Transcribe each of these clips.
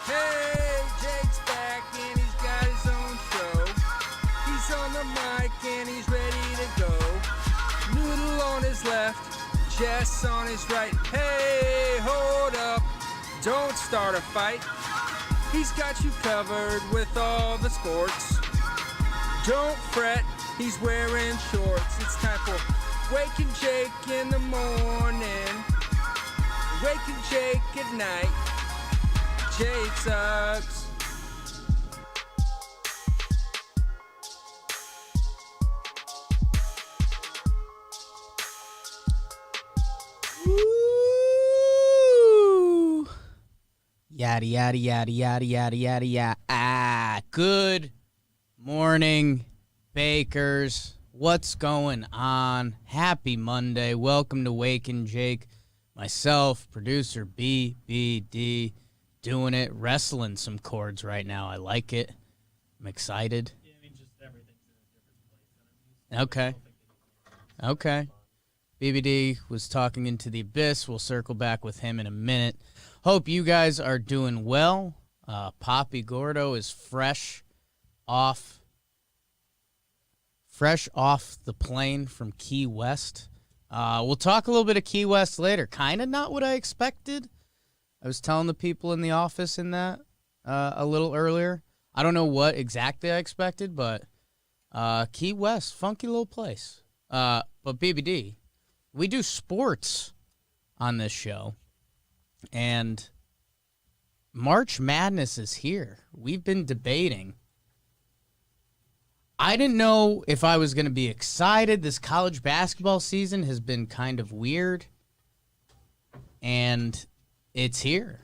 Hey, Jake's back and he's got his own show. He's on the mic and he's ready to go. Noodle on his left, Jess on his right. Hey, hold up, don't start a fight. He's got you covered with all the sports. Don't fret, he's wearing shorts. It's time for Waking Jake in the morning, Waking Jake at night. Jake sucks. Woo! Yada, yada, yada, yada, yada, yada, yada. Good morning, Bakers. What's going on? Happy Monday. Welcome to Wake and Jake. Myself, producer BBD, doing it, wrestling some chords right now. I like it. I'm excited. Yeah, I mean, just everything's in a different place. Okay. BBD was talking into the abyss. We'll circle back with him in a minute. Hope you guys are doing well. Poppy Gordo is fresh off the plane from Key West. We'll talk a little bit of Key West later. Kind of not what I expected. I was telling the people in the office in that a little earlier. I don't know what exactly I expected, but Key West, funky little place. But BBD, we do sports on this show, and March Madness is here. We've been debating. I didn't know if I was going to be excited. This college basketball season has been kind of weird, and it's here.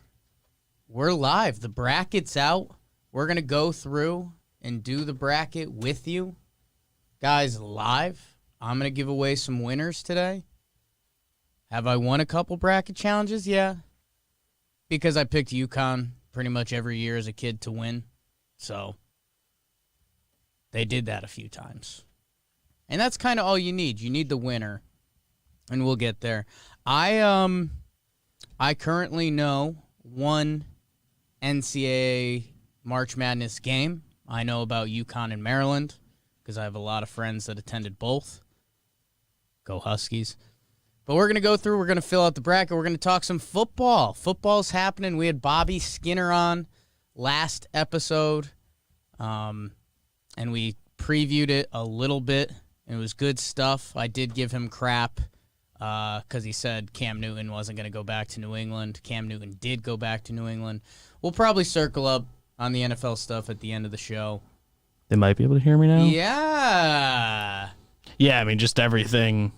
We're live. The bracket's out. We're going to go through and do the bracket with you guys live. I'm going to give away some winners today. Have I won a couple bracket challenges? Yeah. Because I picked UConn pretty much every year as a kid to win. So they did that a few times. And that's kind of all you need. You need the winner. And we'll get there. I currently know one NCAA March Madness game. I know about UConn and Maryland because I have a lot of friends that attended both. Go Huskies. But we're going to go through. We're going to fill out the bracket. We're going to talk some football. Football's happening. We had Bobby Skinner on last episode, and we previewed it a little bit. And it was good stuff. I did give him crap because he said Cam Newton wasn't going to go back to New England. Cam Newton did go back to New England. We'll probably circle up on the NFL stuff at the end of the show. They might be able to hear me now? Yeah. Yeah, I mean, just everything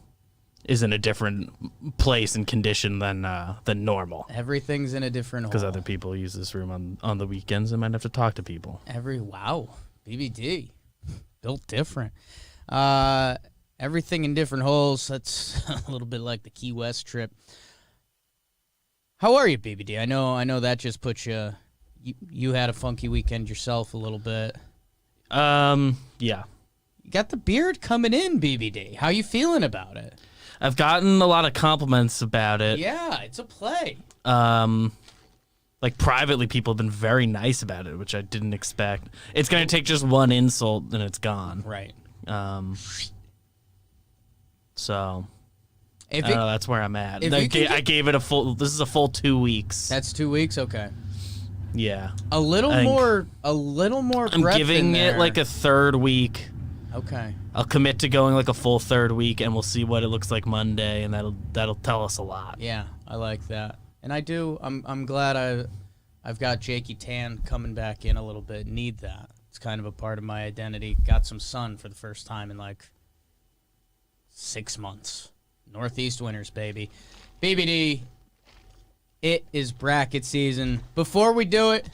is in a different place and condition than normal. Everything's in a different hole. Because other people use this room on the weekends and might have to talk to people. Wow. BBD. Built different. Everything in different holes. That's a little bit like the Key West trip. How are you, BBD? I know that just put you had a funky weekend yourself a little bit. Yeah. You got the beard coming in, BBD. How you feeling about it? I've gotten a lot of compliments about it. Yeah, it's a play. Like privately, people have been very nice about it, which I didn't expect. It's going to take just one insult and it's gone. Right. So I don't know, that's where I'm at. I gave it this is a full 2 weeks. That's 2 weeks? Okay. Yeah. A little more I'm breadth giving in there. it like a third week. Okay. I'll commit to going like a full third week, and we'll see what it looks like Monday, and that'll tell us a lot. Yeah, I like that. And I do. I'm glad I've got Jakey Tan coming back in a little bit. Need that. It's kind of a part of my identity. Got some sun for the first time in like 6 months. Northeast winters, baby. BBD, it is bracket season. Before we do it,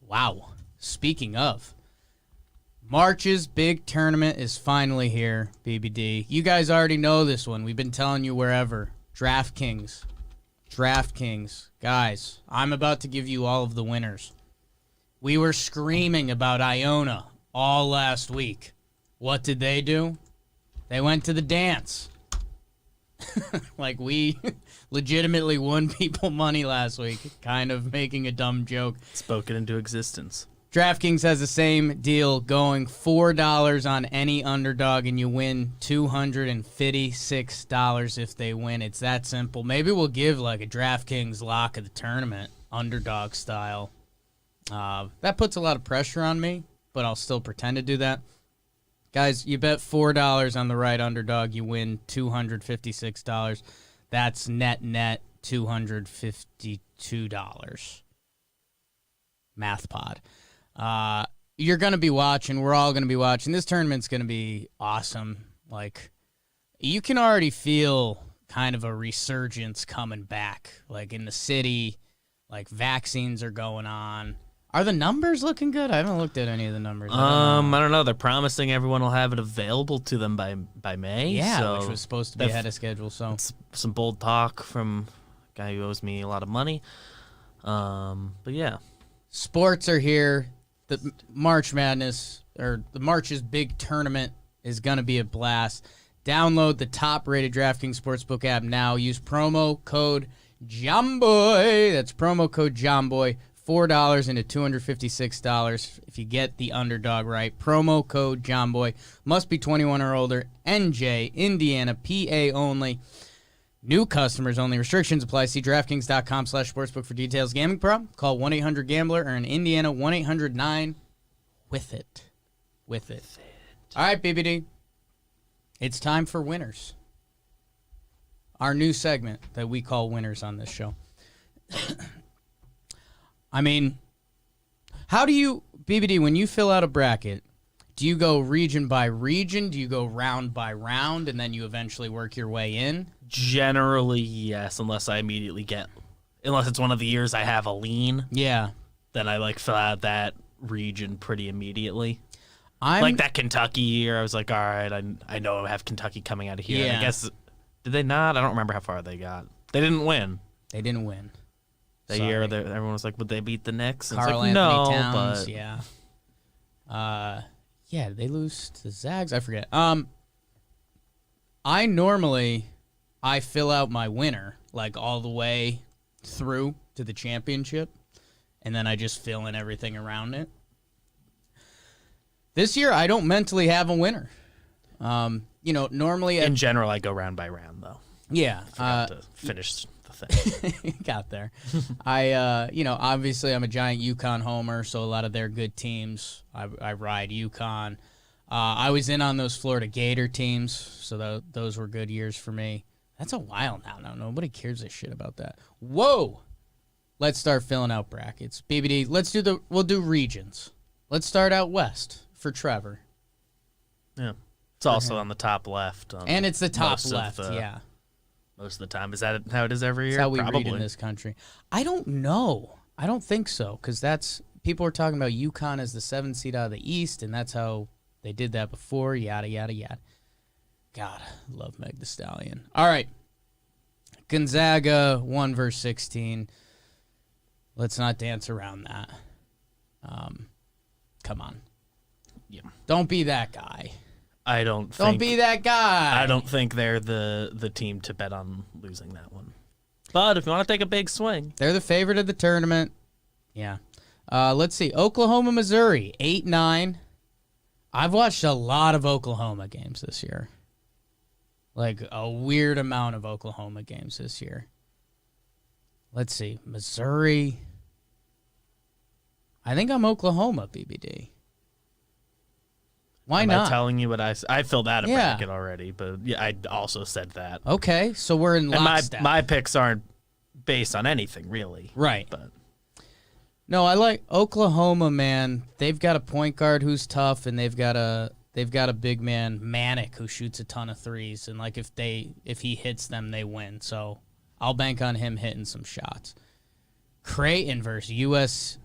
wow. Speaking of, March's big tournament is finally here, BBD. You guys already know this one. We've been telling you wherever. DraftKings. Guys, I'm about to give you all of the winners. We were screaming about Iona all last week. What did they do? They went to the dance. Like, we legitimately won people money last week, kind of making a dumb joke. Spoken into existence. DraftKings has the same deal going, $4 on any underdog, and you win $256 if they win. It's that simple. Maybe we'll give like a DraftKings lock of the tournament, underdog style. That puts a lot of pressure on me, but I'll still pretend to do that. Guys, you bet $4 on the right underdog, you win $256. That's net $252. Math pod. You're going to be watching. We're all going to be watching. This tournament's going to be awesome. Like, you can already feel kind of a resurgence coming back. Like, in the city, like, vaccines are going on. Are the numbers looking good? I haven't looked at any of the numbers. I don't know. They're promising everyone will have it available to them by May. Yeah, so which was supposed to be ahead of schedule. So it's some bold talk from a guy who owes me a lot of money. But yeah. Sports are here. The March Madness, or the March's big tournament, is going to be a blast. Download the top-rated DraftKings Sportsbook app now. Use promo code JOMBOY. That's promo code JOMBOY. $4 into $256 if you get the underdog right. Promo code JOMBOY. Must be 21 or older. NJ, Indiana, PA only. New customers only. Restrictions apply. See DraftKings.com/sportsbook for details. Gambling problem? Call 1-800-GAMBLER or in Indiana, 1-800-9-WITH-IT. With it. All right, BBD. It's time for Winners. Our new segment that we call Winners on this show. I mean, how do you, BBD, when you fill out a bracket, do you go region by region? Do you go round by round, and then you eventually work your way in? Generally, yes, unless it's one of the years I have a lean. Yeah. Then I fill out that region pretty immediately. Like that Kentucky year, I was like, all right, I know I have Kentucky coming out of here. Yeah. And I guess, did they not? I don't remember how far they got. They didn't win. They didn't win. That year, everyone was like, would they beat the Knicks? And Carl it's like, Anthony no, Towns, but yeah. Yeah, did they lose to the Zags? I forget. I fill out my winner, like all the way through to the championship, and then I just fill in everything around it. This year, I don't mentally have a winner. Normally... In general, I go round by round, though. Yeah. Forgot to finish the thing. Got there. Obviously I'm a giant UConn homer, so a lot of their good teams, I ride UConn. I was in on those Florida Gator teams, so those were good years for me. That's a while now. No, nobody cares a shit about that. Whoa! Let's start filling out brackets. BBD, we'll do regions. Let's start out west for Trevor. Yeah. It's also on the top left. And it's the top left, yeah. Most of the time. Is that how it is every year? That's how we Probably. read in this country. I don't know. I don't think so, because people are talking about UConn as the 7th seed out of the East, and that's how they did that before, yada, yada, yada. God, I love Meg the Stallion. All right. Gonzaga, 1 versus 16. Let's not dance around that. Come on. Yeah. Don't be that guy. Don't be that guy. I don't think they're the team to bet on losing that one. But if you want to take a big swing. They're the favorite of the tournament. Yeah. Let's see. Oklahoma, Missouri, 8-9. I've watched a lot of Oklahoma games this year. Like a weird amount of Oklahoma games this year. Let's see. Missouri. I think I'm Oklahoma, BBD. Why not? I'm telling you what I filled out a bracket already, but yeah, I also said that. Okay, so we're in lockstep. And my picks aren't based on anything, really. Right. But no, I like Oklahoma, man. They've got a point guard who's tough, and they've got a big man, Manic, who shoots a ton of threes, and if he hits them, they win. So I'll bank on him hitting some shots. Creighton versus U.S.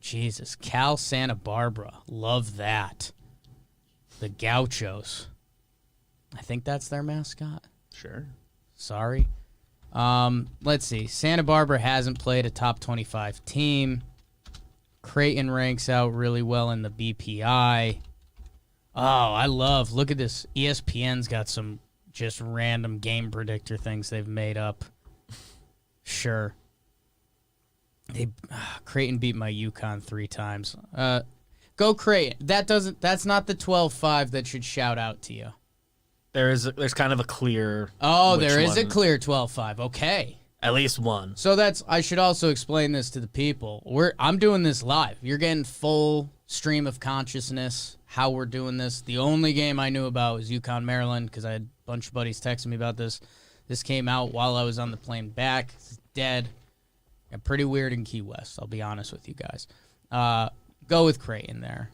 Jesus, Cal Santa Barbara. Love that. The Gauchos. I think that's their mascot. Sure. Sorry. Let's see. Santa Barbara hasn't played a top 25 team. Creighton ranks out really well in the BPI. Oh, look at this. ESPN's got some just random game predictor things they've made up. Sure. Creighton beat my UConn 3 times. Go Creighton. That's not the 12-5 that should shout out to you. There's kind of a clear. Oh, there is a clear 12-5. Okay. At least one. So I should also explain this to the people. I'm doing this live. You're getting full stream of consciousness how we're doing this. The only game I knew about was UConn Maryland because I had a bunch of buddies texting me about this. This came out while I was on the plane back. It's dead. Got pretty weird in Key West, I'll be honest with you guys. Go with Creighton there.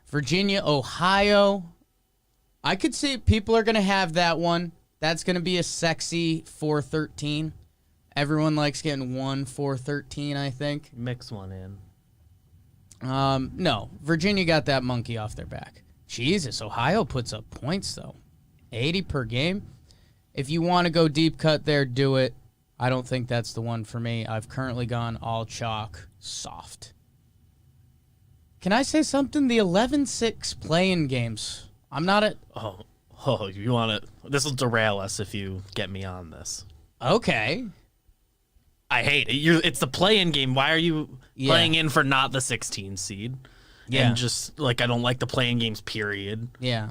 Virginia, Ohio. I could see people are going to have that one. That's going to be a sexy 4-13. Everyone likes getting 4-13, I think. Mix one in. No, Virginia got that monkey off their back. Jesus, Ohio puts up points, though. 80 per game. If you want to go deep cut there, do it. I don't think that's the one for me. I've currently gone all chalk, soft. Can I say something? The 11-6 play-in games. I'm not at... Oh, you want to... This will derail us if you get me on this. Okay. I hate it. It's the play-in game. Why are you playing in for not the 16 seed? Yeah. And just, I don't like the play-in games, period. Yeah.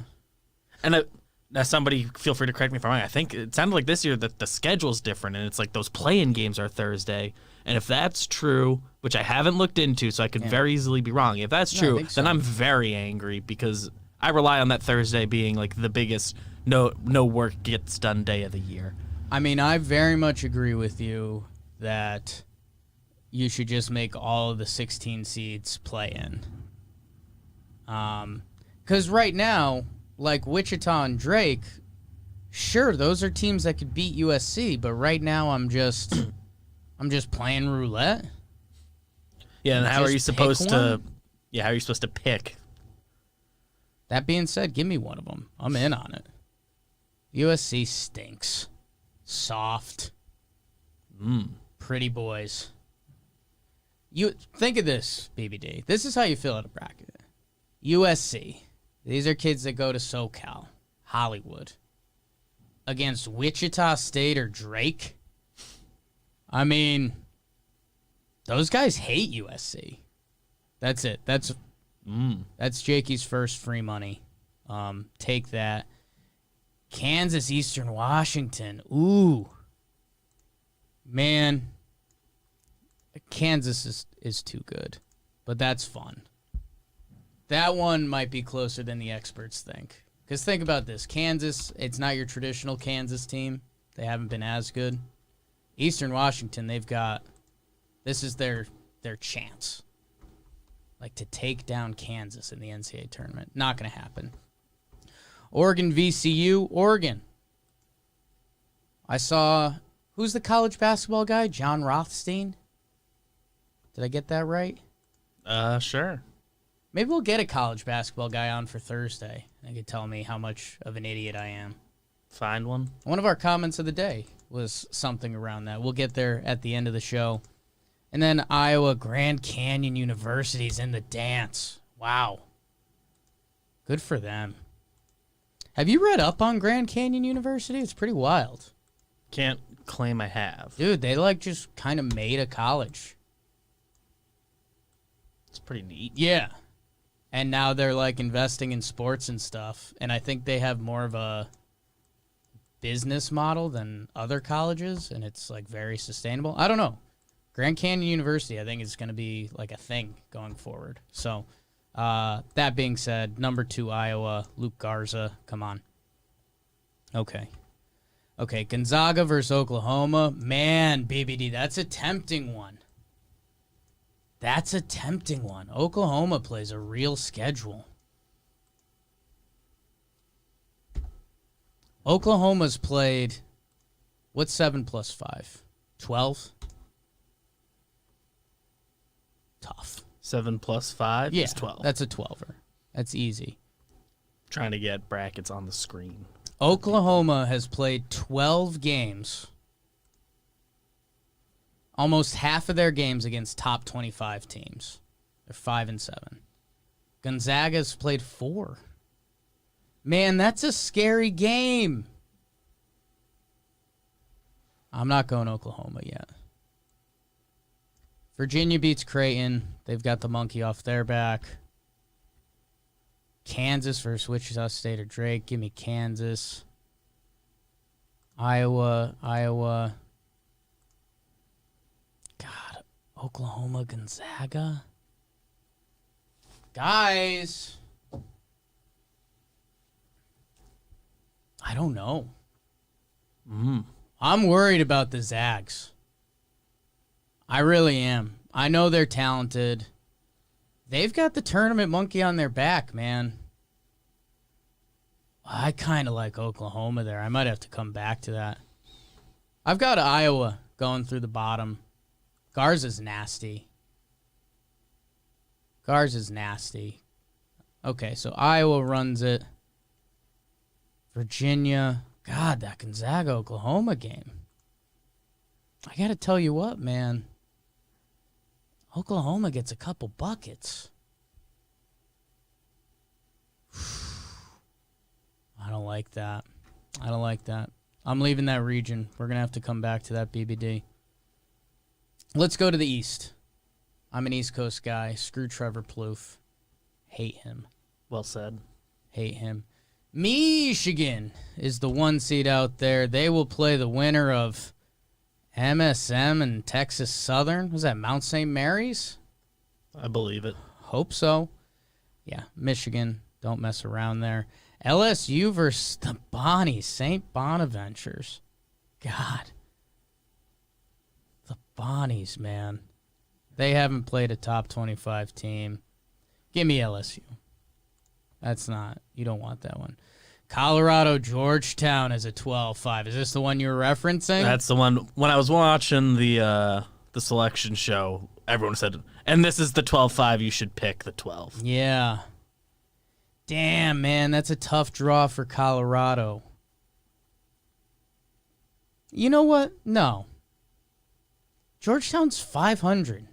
And now somebody, feel free to correct me if I'm wrong. I think it sounded like this year that the schedule's different, and it's like those play-in games are Thursday. And if that's true, which I haven't looked into, so I could very easily be wrong. If that's true, then I'm very angry because I rely on that Thursday being the biggest no work gets done day of the year. I mean, I very much agree with you that you should just make all of the 16 seeds play in. Because right now, Wichita and Drake, sure, those are teams that could beat USC, but right now I'm just playing roulette. Yeah, and how are you supposed to? Yeah, how are you supposed to pick? That being said, give me one of them. I'm in on it. USC stinks. Soft. Pretty boys. You think of this, BBD. This is how you fill out a bracket. USC. These are kids that go to SoCal, Hollywood, against Wichita State or Drake. I mean, those guys hate USC. That's it. That's Jakey's first free money. Take that. Kansas, Eastern Washington. Ooh. Man, Kansas is too good, but that's fun. That one might be closer than the experts think. Because think about this. Kansas, it's not your traditional Kansas team. They haven't been as good. Eastern Washington, this is their chance. To take down Kansas in the NCAA tournament. Not going to happen. Oregon, VCU, Oregon. I saw, who's the college basketball guy? John Rothstein? Did I get that right? Sure. Maybe we'll get a college basketball guy on for Thursday. They could tell me how much of an idiot I am. Find one. One of our comments of the day was something around that. We'll get there at the end of the show. And then Iowa, Grand Canyon University's in the dance. Wow. Good for them. Have you read up on Grand Canyon University? It's pretty wild. Can't claim I have. Dude, they just kind of made a college. It's pretty neat. Yeah. And now they're investing in sports and stuff. And I think they have more of a business model than other colleges. And it's very sustainable. I don't know. Grand Canyon University, I think, is going to be a thing going forward. So, that being said, number 2, Iowa, Luke Garza. Come on. Okay, Gonzaga versus Oklahoma. Man, BBD, that's a tempting one. Oklahoma plays a real schedule. Oklahoma's played, what's 7 plus 5? 12? Tough. 7 plus 5 is 12. That's a 12er. That's easy. Trying to get brackets on the screen. Oklahoma has played 12 games. Almost half of their games against top 25 teams. They're 5-7. Gonzaga's played 4. Man, that's a scary game. I'm not going Oklahoma yet. Virginia beats Creighton. They've got the monkey off their back. Kansas versus Wichita State or Drake. Give me Kansas. Iowa. God, Oklahoma, Gonzaga. Guys. I don't know. I'm worried about the Zags. I really am. I know they're talented. They've got the tournament monkey on their back, man. I kind of like Oklahoma there. I might have to come back to that. I've got Iowa going through the bottom. Garza's nasty. Okay, so Iowa runs it. Virginia. God, that Gonzaga-Oklahoma game. I got to tell you what, man. Oklahoma gets a couple buckets. I don't like that. I'm leaving that region. We're going to have to come back to that BBD. Let's go to the East. I'm an East Coast guy. Screw Trevor Plouffe. Hate him. Well said. Hate him. Michigan is the 1 seed out there. They will play the winner of MSM and Texas Southern. Was that Mount St. Mary's? I believe it. Hope so. Yeah, Michigan. Don't mess around there. LSU versus the Bonnies, St. Bonaventures. God. The Bonnies, man. They haven't played a top 25 team. Give me LSU. That's not, you don't want that one. Colorado, Georgetown is a 12-5. Is this the one you were referencing? That's the one. When I was watching the selection show, everyone said, and this is the 12-5, you should pick the 12. Yeah. Damn, man, that's a tough draw for Colorado. You know what? No. Georgetown's 500.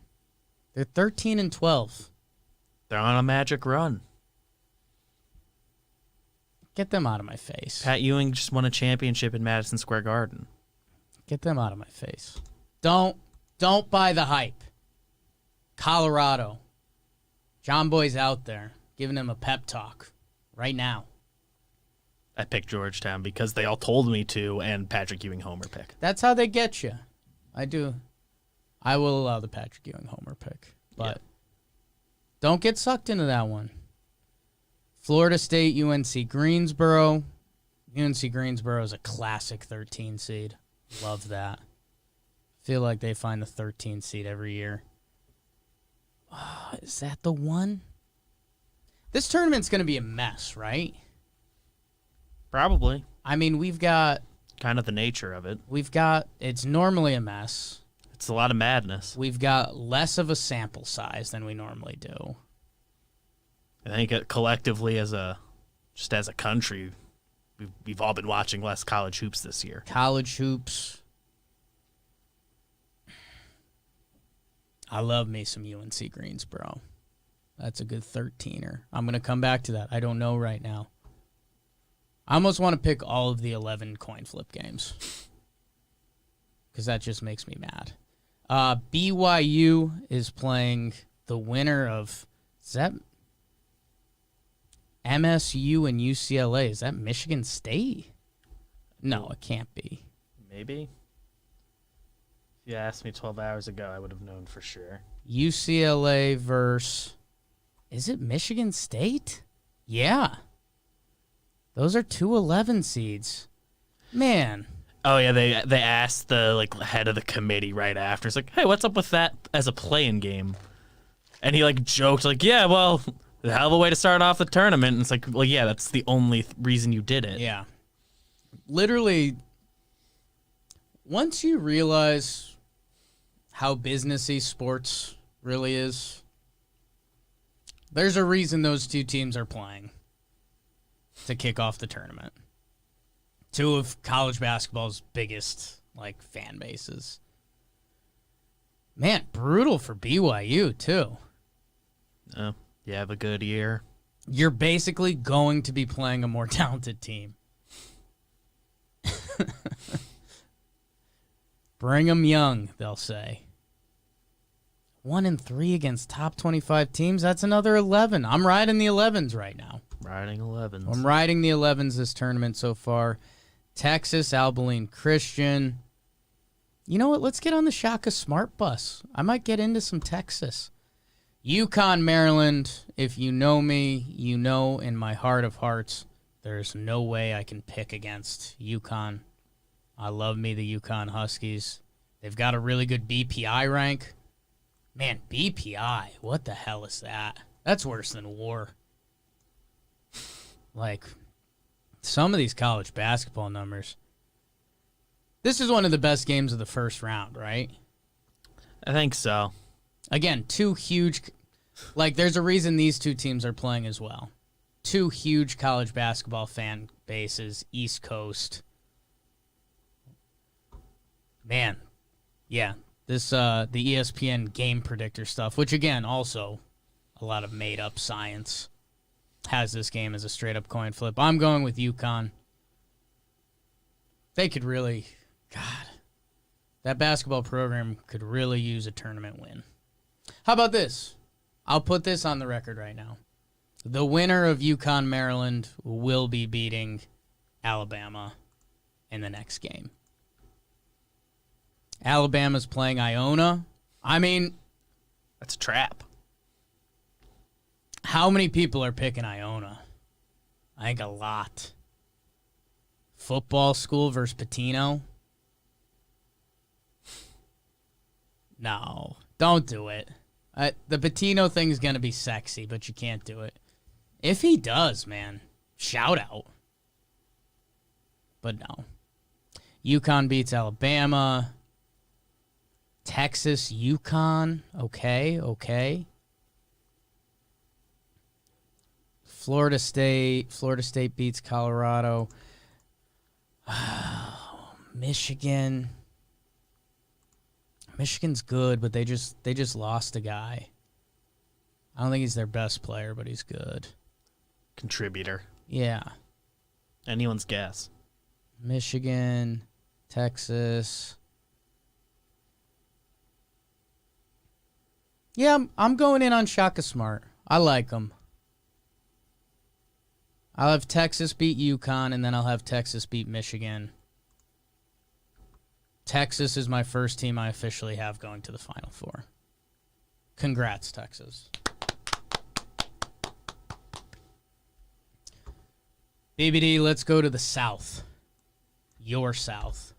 They're 13-12. They're on a magic run. Get them out of my face. Pat Ewing just won a championship in Madison Square Garden. Get them out of my face. Don't buy the hype. Colorado. John Boy's out there giving him a pep talk right now. I picked Georgetown because they all told me to, and Patrick Ewing homer pick. That's how they get you. I do. I will allow the Patrick Ewing homer pick. But don't get sucked into that one. Florida State, UNC Greensboro. UNC Greensboro is a classic 13 seed. Love that. Feel like they find the 13 seed every year. Is that the one? This tournament's going to be a mess, right? Probably. I mean, we've got... Kind of the nature of it. It's normally a mess. It's a lot of madness. We've got less of a sample size than we normally do. I think collectively as a country, we've all been watching less college hoops this year. College hoops. I love me some UNC Greensboro. That's a good 13er. I'm going to come back to that. I don't know right now. I almost want to pick all of the 11 coin flip games because that just makes me mad. BYU is playing the winner of... Is that... MSU and UCLA. Is that Michigan State? No, it can't be. Maybe. If you asked me 12 hours ago, I would have known for sure. UCLA versus... Is it Michigan State? Yeah. Those are 2 11 seeds. Man. Oh, yeah, they asked the head of the committee right after. It's like, hey, what's up with that as a play-in game? And he joked, yeah, well... The hell of a way to start off the tournament. And it's like, well, yeah, that's the only reason you did it. Yeah. Literally, once you realize how businessy sports really is, there's a reason those two teams are playing to kick off the tournament. 2 of college basketball's biggest, fan bases. Man, brutal for BYU, too. You have a good year. you're basically going to be playing a more talented team. Bring 'em young, they'll say. 1-3 against top 25 teams. That's another 11. I'm riding the 11s right now. Riding 11s. I'm riding the 11s this tournament so far. Texas, Abilene Christian. You know what? Let's get on the Shaka Smart bus. I might get into some Texas. UConn, Maryland. If you know me, you know in my heart of hearts, there's no way I can pick against UConn. I love me the UConn Huskies. They've got a really good BPI rank. Man, BPI, what the hell is that? That's worse than war. Like, some of these college basketball numbers. This is one of the best games of the first round, right? I think so. Again, two huge, like, there's a reason these two teams are playing as well. Two huge college basketball fan bases, East Coast. Man, yeah, this the ESPN game predictor stuff, which again, also a lot of made up science, has this game as a straight up coin flip. I'm going with UConn. They could really, God, that basketball program could really use a tournament win. How about this? I'll put this on the record right now. The winner of UConn Maryland will be beating Alabama in the next game. Alabama's playing Iona. I mean, That's a trap. how many people are picking Iona? I think a lot. Football school versus Patino? No, don't do it. The Patino thing's going to be sexy, but you can't do it. If he does, man, shout out. But no. UConn beats Alabama. Texas, UConn. Okay. Florida State beats Colorado. Michigan. Michigan's good, but they just lost a guy. I don't think he's their best player, but he's good. Contributor. Yeah. Anyone's guess. Michigan, Texas. Yeah, I'm going in on Shaka Smart. I like him. I'll have Texas beat UConn, and then I'll have Texas beat Michigan. Texas is my first team I officially have going to the Final Four. Congrats, Texas. BBD, let's go to the South. Your South.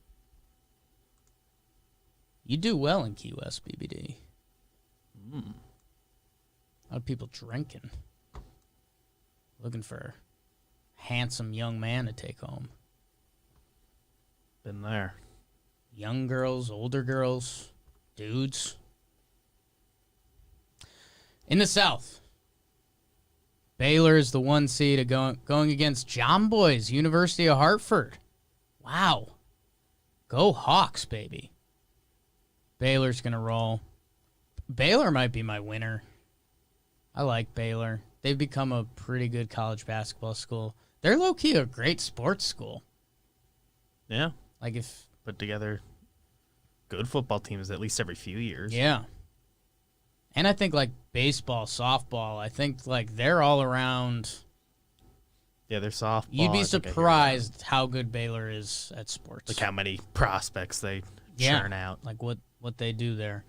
You do well in Key West, BBD. A lot of people drinking. Looking for a handsome young man to take home. Been there. Young girls, older girls, dudes. In the South, Baylor is the 1 seed going against John Boys, University of Hartford. Wow. Go Hawks, baby. Baylor's going to roll. Baylor might be my winner. I like Baylor. They've become a pretty good college basketball school. They're low-key a great sports school. Yeah. Like if... Put together good football teams at least every few years. Yeah. And I think like baseball, softball, I think like they're all around. Yeah, they're softball. You'd be surprised how good Baylor is at sports. Like how many prospects they churn out. Like what they do there.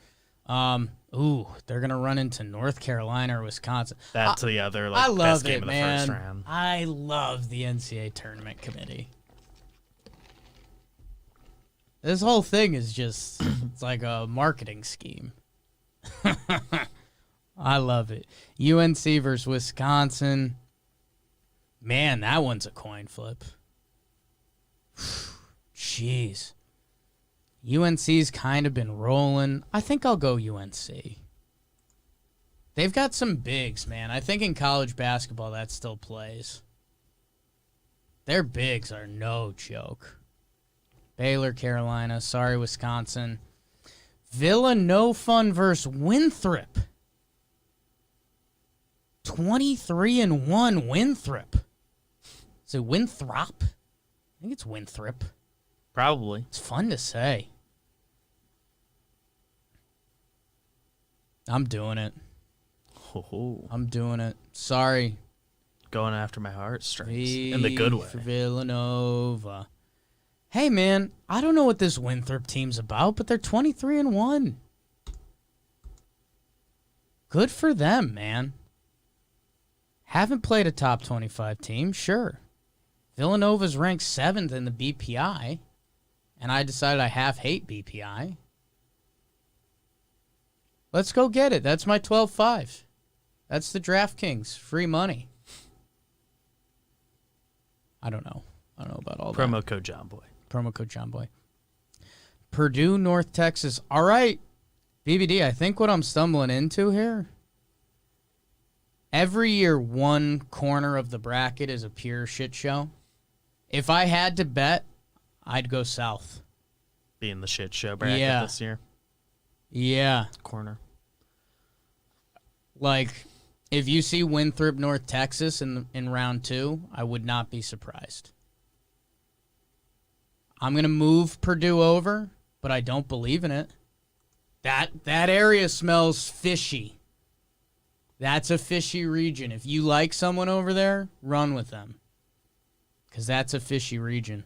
They're gonna run into North Carolina or Wisconsin. That's the other I love best game it, of the man. first round. I love the NCAA tournament committee. This whole thing is just it's like a marketing scheme. I love it. UNC versus Wisconsin. Man, that one's a coin flip. Jeez. UNC's kind of been rolling. I think I'll go UNC. They've got some bigs, man. I think in college basketball that still plays. Their bigs are no joke. Baylor, Carolina. Sorry, Wisconsin. Villanova versus Winthrop. 23-1 Winthrop. Is it Winthrop? I think it's Winthrop. Probably. It's fun to say. I'm doing it. Oh, I'm doing it. Sorry. going after my heartstrings in the good way. For Villanova. Hey, man, I don't know what this Winthrop team's about, but they're 23-1. Good for them, man. Haven't played a top 25 team, sure. Villanova's ranked 7th in the BPI, and I decided I half hate BPI. Let's go get it. That's my 12-5. That's the DraftKings. Free money. I don't know. I don't know about all that. Promo code John Boy. Promo code John Boy. Purdue, North Texas. All right, BBD, I think what I'm stumbling into here, every year one corner of the bracket is a pure shit show. If I had to bet, I'd go south. Being the shit show bracket this year. Yeah. Corner. Like, if you see Winthrop, North Texas in round 2, I would not be surprised. I'm going to move Purdue over, but I don't believe in it. That area smells fishy. That's a fishy region. If you like someone over there, run with them. Because that's a fishy region.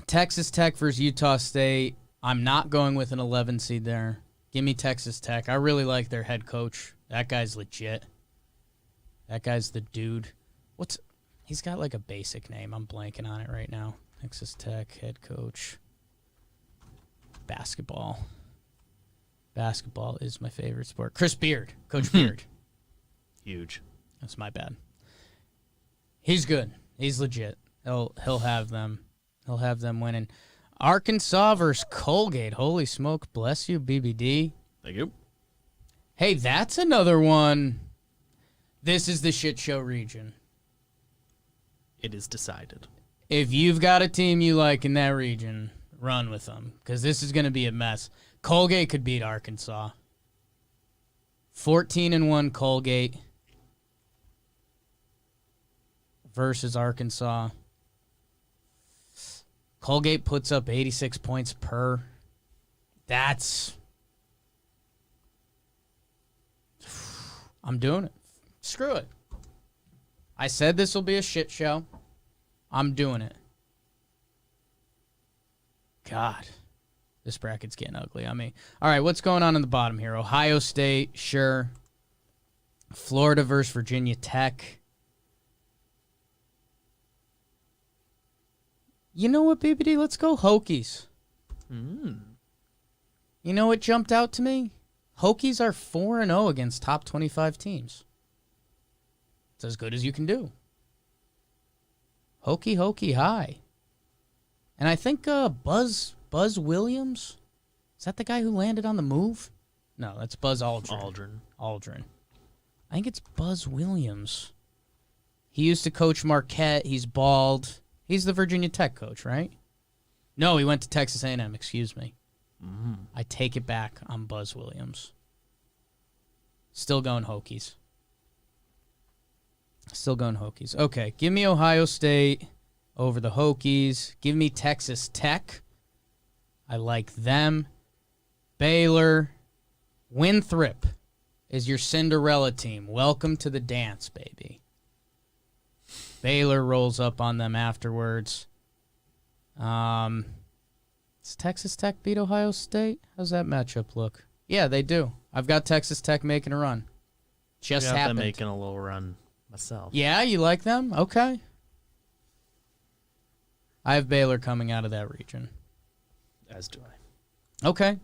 Texas Tech versus Utah State. I'm not going with an 11 seed there. Give me Texas Tech. I really like their head coach. That guy's legit. That guy's the dude. He's got like a basic name. I'm blanking on it right now. Texas Tech head coach. Basketball. Basketball is my favorite sport. Chris Beard. Coach Beard. Huge. That's my bad. He's good. He's legit. He'll have them. He'll have them winning. Arkansas versus Colgate. Holy smoke. Bless you, BBD. Thank you. Hey, that's another one. This is the shit show region. It is decided. If you've got a team you like in that region, run with them. Because this is going to be a mess. Colgate could beat Arkansas. 14-1 Colgate versus Arkansas. Colgate puts up 86 points per. I'm doing it. Screw it. I said this will be a shit show. I'm doing it. God. This bracket's getting ugly on me. All right, what's going on in the bottom here? Ohio State, sure. Florida versus Virginia Tech. You know what, BBD? Let's go Hokies. You know what jumped out to me? Hokies are 4-0 against top 25 teams. It's as good as you can do. Hokey high. And I think Buzz Williams, is that the guy who landed on the move? No, that's Buzz Aldrin. I think it's Buzz Williams. He used to coach Marquette. He's bald. He's the Virginia Tech coach, right? No, he went to Texas A&M. Excuse me. I take it back. I'm Buzz Williams. Still going Hokies. Okay, give me Ohio State over the Hokies. Give me Texas Tech. I like them. Baylor. Winthrop is your Cinderella team. Welcome to the dance, baby. Baylor rolls up on them afterwards. Does Texas Tech beat Ohio State? How's that matchup look? Yeah, they do. I've got Texas Tech making a run. Just happened. Them making a little run myself. Yeah, you like them? Okay. I have Baylor coming out of that region. As do I. Okay.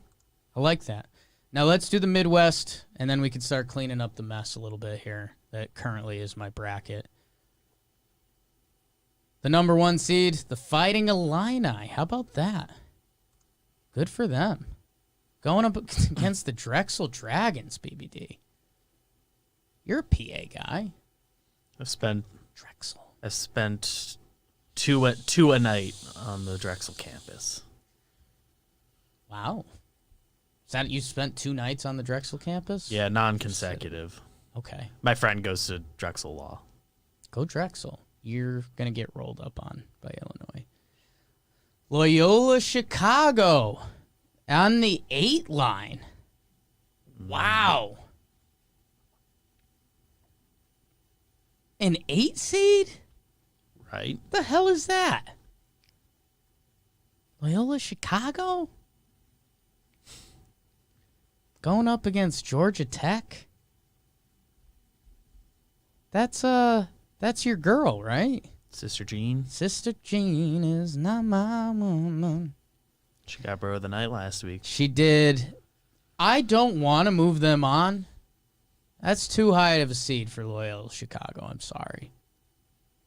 I like that. Now let's do the Midwest, and then we can start cleaning up the mess a little bit here that currently is my bracket. The number 1 seed, the Fighting Illini. How about that? Good for them. Going up against the Drexel Dragons, BBD. You're a PA guy. I've spent Drexel. two a night on the Drexel campus. Wow. Is that you spent 2 nights on the Drexel campus? Yeah, non-consecutive. Okay. My friend goes to Drexel Law. Go Drexel. You're going to get rolled up on by Illinois. Loyola Chicago on the 8 line. Wow. An 8 seed? Right. The hell is that? Loyola Chicago? Going up against Georgia Tech? That's your girl, right? Sister Jean. Sister Jean is not my woman. She got bro of the night last week. She did. I don't want to move them on. That's too high of a seed for Loyola Chicago. I'm sorry.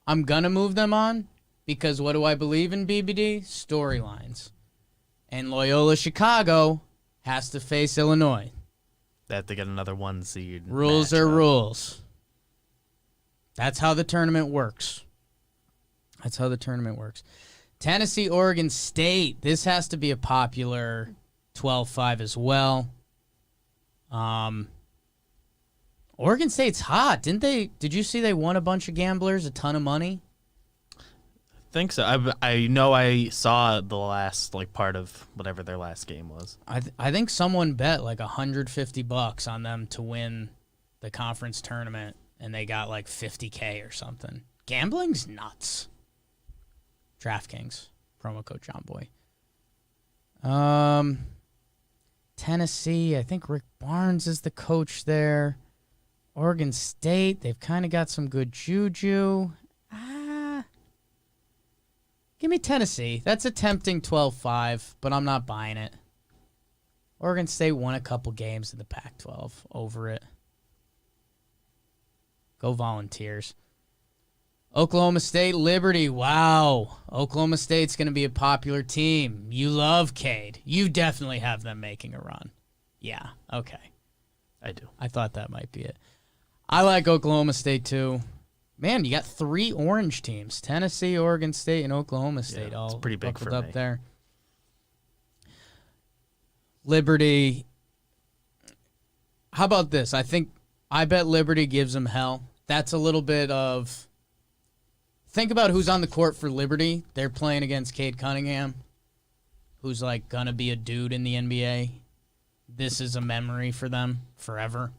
I'm going to move them on because what do I believe in BBD? Storylines. And Loyola Chicago has to face Illinois. They have to get another 1 seed. Rules are rules. That's how the tournament works. Tennessee, Oregon State. This has to be a popular 12-5 as well. Oregon State's hot. Did you see they won a bunch of gamblers a ton of money? I think so. I know I saw the last part of whatever their last game was. I think someone bet like $150 on them to win the conference tournament, and they got like $50K or something. Gambling's nuts. DraftKings, promo code JohnBoy. Tennessee, I think Rick Barnes is the coach there. Oregon State, they've kind of got some good juju. Give me Tennessee. That's a tempting 12-5, but I'm not buying it. Oregon State won a couple games in the Pac-12 over it. Go Volunteers. Oklahoma State, Liberty. Wow. Oklahoma State's going to be a popular team. You love Cade. You definitely have them making a run. Yeah, okay. I do. I thought that might be it. I like Oklahoma State, too. Man, you got 3 orange teams. Tennessee, Oregon State, and Oklahoma State all it's pretty big buckled for up me. there. Liberty. How about this? I bet Liberty gives them hell. That's a little bit of... Think about who's on the court for Liberty. They're playing against Cade Cunningham, who's like gonna be a dude in the NBA. This is a memory for them forever.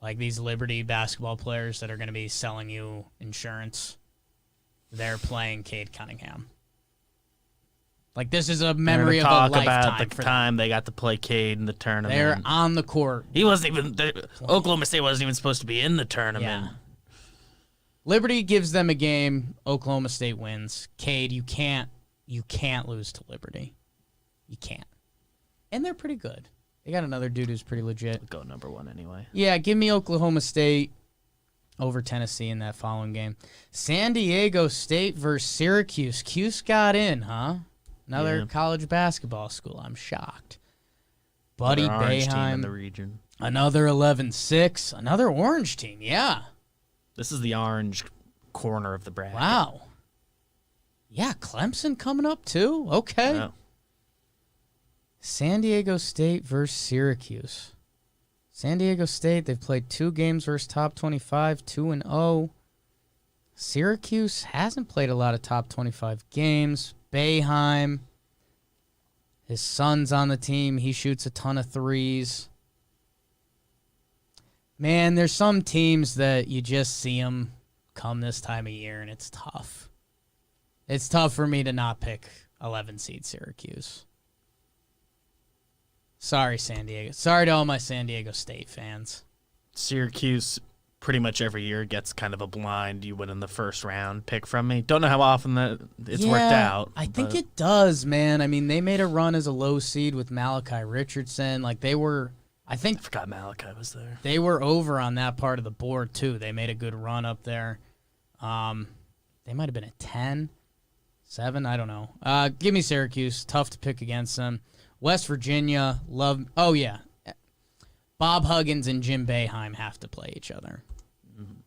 Like these Liberty basketball players that are gonna be selling you insurance. They're playing Cade Cunningham. Like this is a memory of a lifetime. About the for time they got to play Cade in the tournament. They're on the court. He wasn't even. Oklahoma State wasn't even supposed to be in the tournament. Yeah. Liberty gives them a game. Oklahoma State wins. Cade, you can't lose to Liberty. You can't. And they're pretty good. They got another dude who's pretty legit. Go number 1 anyway. Yeah, give me Oklahoma State over Tennessee in that following game. San Diego State versus Syracuse. Cuse got in, huh? Another college basketball school. I'm shocked. Buddy Another orange team in Boeheim. the region. Another 11-6. Another orange team, yeah. This is the orange corner of the bracket. Wow. Yeah, Clemson coming up too. Okay. Yeah. San Diego State versus Syracuse. San Diego State, they've played 2 games versus top 25, 2-0. Syracuse hasn't played a lot of top 25 games. Boeheim, his son's on the team. He shoots a ton of threes. Man, there's some teams that you just see them come this time of year, and it's tough. It's tough for me to not pick 11 seed Syracuse. Sorry, San Diego. Sorry to all my San Diego State fans. Syracuse pretty much every year gets kind of a blind you win in the first round pick from me. Don't know how often that it's worked out. I think it does, man. I mean, they made a run as a low seed with Malachi Richardson. Like they were, I forgot Malachi was there. They were over on that part of the board too. They made a good run up there. They might have been at 10, 7, I don't know. Give me Syracuse. Tough to pick against them. West Virginia, oh yeah. Bob Huggins and Jim Boeheim have to play each other.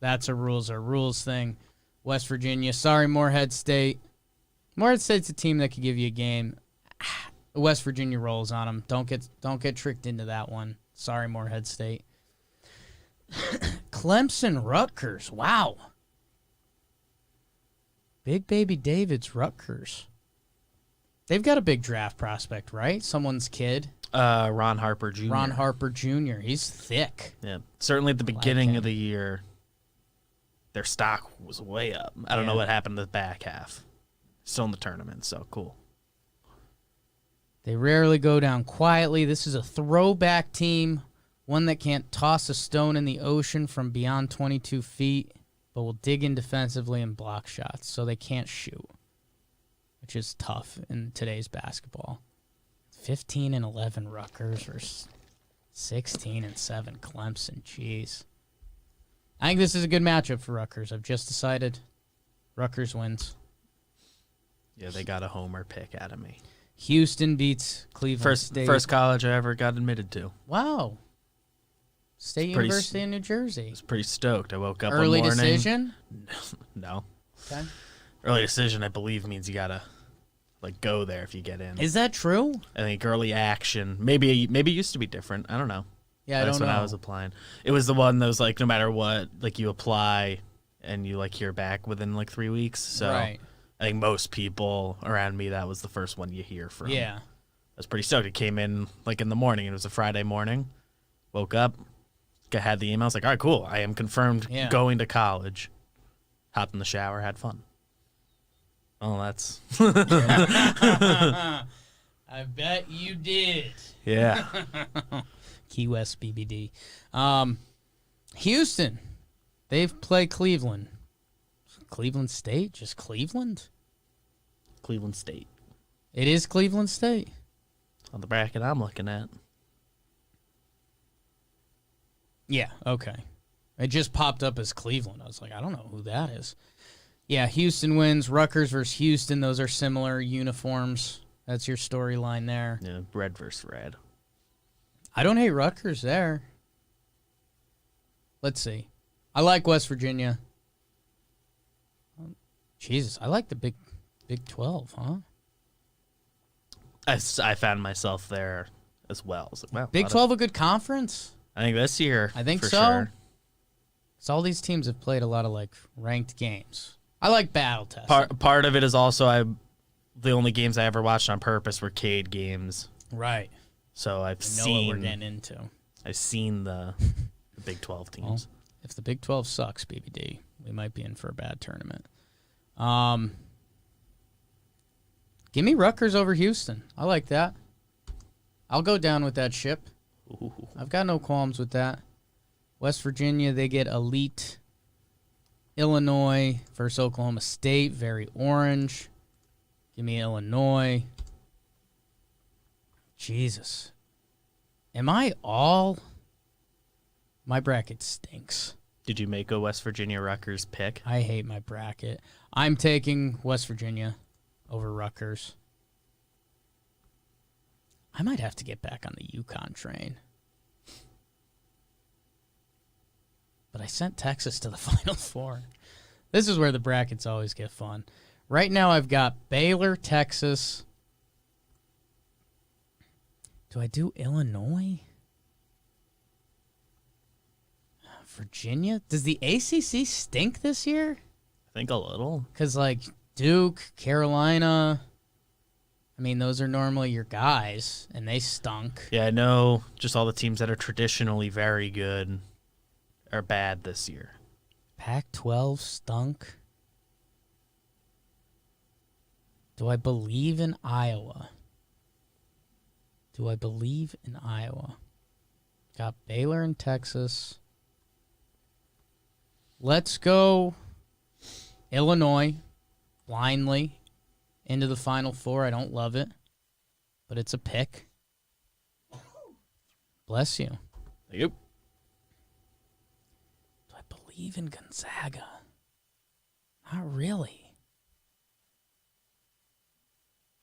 That's a rules thing. West Virginia, sorry, Morehead State. Morehead State's a team that could give you a game. West Virginia rolls on them. Don't get tricked into that one. Sorry, Morehead State. Clemson Rutgers. Wow. Big Baby David's Rutgers. They've got a big draft prospect, right? Someone's kid. Ron Harper Jr. Ron Harper Jr. He's thick. Yeah. Certainly at the beginning of the year, their stock was way up. I don't know what happened to the back half. Still in the tournament, so cool. They rarely go down quietly. This is a throwback team, one that can't toss a stone in the ocean from beyond 22 feet, but will dig in defensively and block shots, so they can't shoot, which is tough in today's basketball. 15-11 Rutgers versus 16-7 Clemson. Jeez. I think this is a good matchup for Rutgers. I've just decided Rutgers wins. Yeah, they got a homer pick out of me. Houston beats Cleveland State. First college I ever got admitted to. Wow. State University in New Jersey. I was pretty stoked. I woke up Early one morning. decision? No. Okay. Early decision, I believe, means you gotta go there if you get in. Is that true? I think early action. Maybe it used to be different. I don't know. Yeah, That's when I was applying. It was the one that was no matter what, you apply and you hear back within 3 weeks. So right. I think most people around me, that was the first one you hear from. Yeah. I was pretty stoked. It came in in the morning. It was a Friday morning. Woke up, had the email. I was like, all right, cool. I am confirmed going to college. Hopped in the shower, had fun. Oh, that's. I bet you did. Yeah. Key West BBD. Houston. They've played Cleveland. Cleveland State? Just Cleveland? Cleveland State. It is Cleveland State. On the bracket I'm looking at. Yeah, okay. It just popped up as Cleveland. I was like, I don't know who that is. Yeah, Houston wins. Rutgers versus Houston. Those are similar uniforms. That's your storyline there. Yeah, red versus red. I don't hate Rutgers there. Let's see. I like West Virginia. Jesus, I like the Big 12, huh? I found myself there as well. I was like, wow, Big 12 a good conference? I think this year. I think for so. Sure. So all these teams have played a lot of ranked games. I like battle testing. Part of it is also the only games I ever watched on purpose were Cade games. Right. So I know what we're getting into. I've seen the Big 12 teams. Well, if the Big 12 sucks, BBD, we might be in for a bad tournament. Give me Rutgers over Houston. I like that. I'll go down with that ship. Ooh. I've got no qualms with that. West Virginia, they get elite. Illinois versus Oklahoma State, very orange. Give me Illinois. Jesus. Am I all... My bracket stinks. Did you make a West Virginia Rutgers pick? I hate my bracket. I'm taking West Virginia over Rutgers. I might have to get back on the UConn train. But I sent Texas to the Final Four. This is where the brackets always get fun. Right now I've got Baylor, Texas. Do I do Illinois? Virginia? Does the ACC stink this year? I think a little. Because, Duke, Carolina, I mean, those are normally your guys, and they stunk. Yeah, I know just all the teams that are traditionally very good are bad this year. Pac-12 stunk. Do I believe in Iowa? Got Baylor and Texas. Let's go Illinois blindly into the Final Four. I don't love it, but it's a pick. Bless you. Yep. Do I believe in Gonzaga? Not really.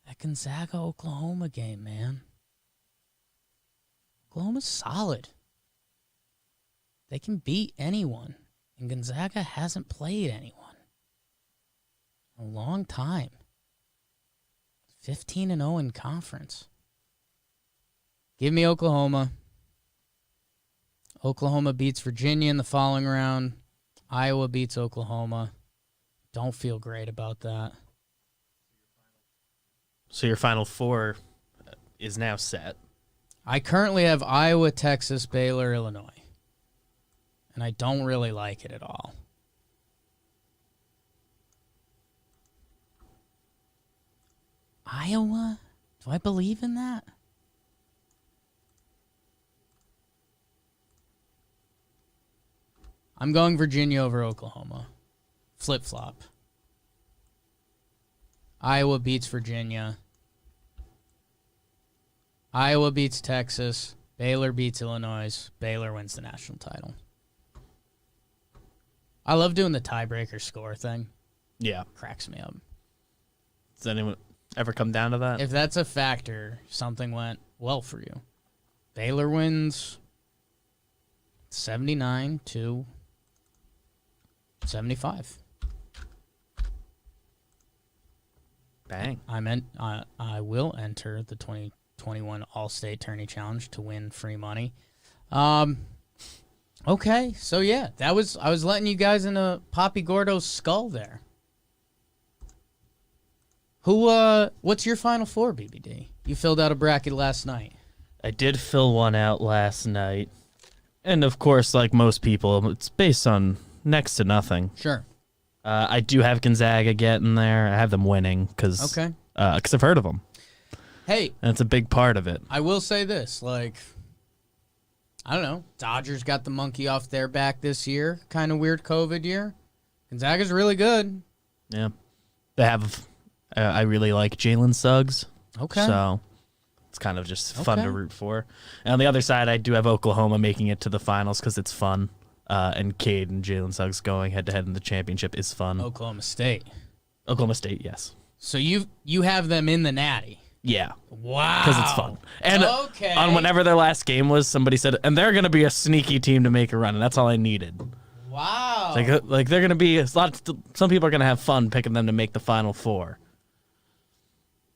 That Gonzaga-Oklahoma game, man. Oklahoma's solid. They can beat anyone. And Gonzaga hasn't played anyone in a long time. 15-0 in conference. Give me Oklahoma. Oklahoma beats Virginia in the following round. Iowa beats Oklahoma. Don't feel great about that. So your Final Four is now set. I currently have Iowa, Texas, Baylor, Illinois. And I don't really like it at all. Iowa? Do I believe in that? I'm going Virginia over Oklahoma. Flip-flop. Iowa beats Virginia. Iowa beats Texas. Baylor beats Illinois. Baylor wins the national title. I love doing the tiebreaker score thing. Yeah. Cracks me up. Does anyone ever come down to that? If that's a factor, something went well for you. Baylor wins 79 to 75. Bang. I will enter the 2021 All-State Tourney Challenge to win free money. Okay, so yeah, I was letting you guys into Poppy Gordo's skull there. What's your Final Four, BBD? You filled out a bracket last night. I did fill one out last night. And of course, like most people, it's based on next to nothing. Sure. I do have Gonzaga getting there. I have them winning because I've heard of them. Hey. And it's a big part of it. I will say this, I don't know. Dodgers got the monkey off their back this year. Kind of weird COVID year. Gonzaga's really good. Yeah. They have, I really like Jalen Suggs. Okay. So it's kind of just fun to root for. And on the other side, I do have Oklahoma making it to the finals because it's fun. And Cade and Jalen Suggs going head-to-head in the championship is fun. Oklahoma State, yes. So you have them in the Natty. Yeah. Wow. Because it's fun. And on whenever their last game was, somebody said, and they're going to be a sneaky team to make a run, and that's all I needed. Wow. Like they're going to be some people are going to have fun picking them to make the Final Four.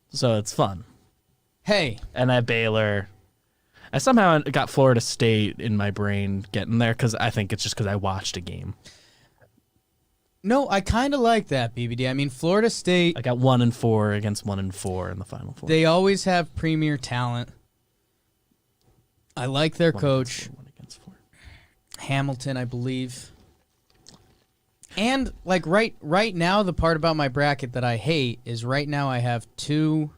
So it's fun. Hey. And I have Baylor. I somehow got Florida State in my brain getting there because I think it's just because I watched a game. No, I kind of like that, BBD. I mean, Florida State. I got 1-4 against 1-4 in the Final Four. They always have premier talent. I like their coach. 1-4. Hamilton, I believe. And right now, the part about my bracket that I hate is right now I have 2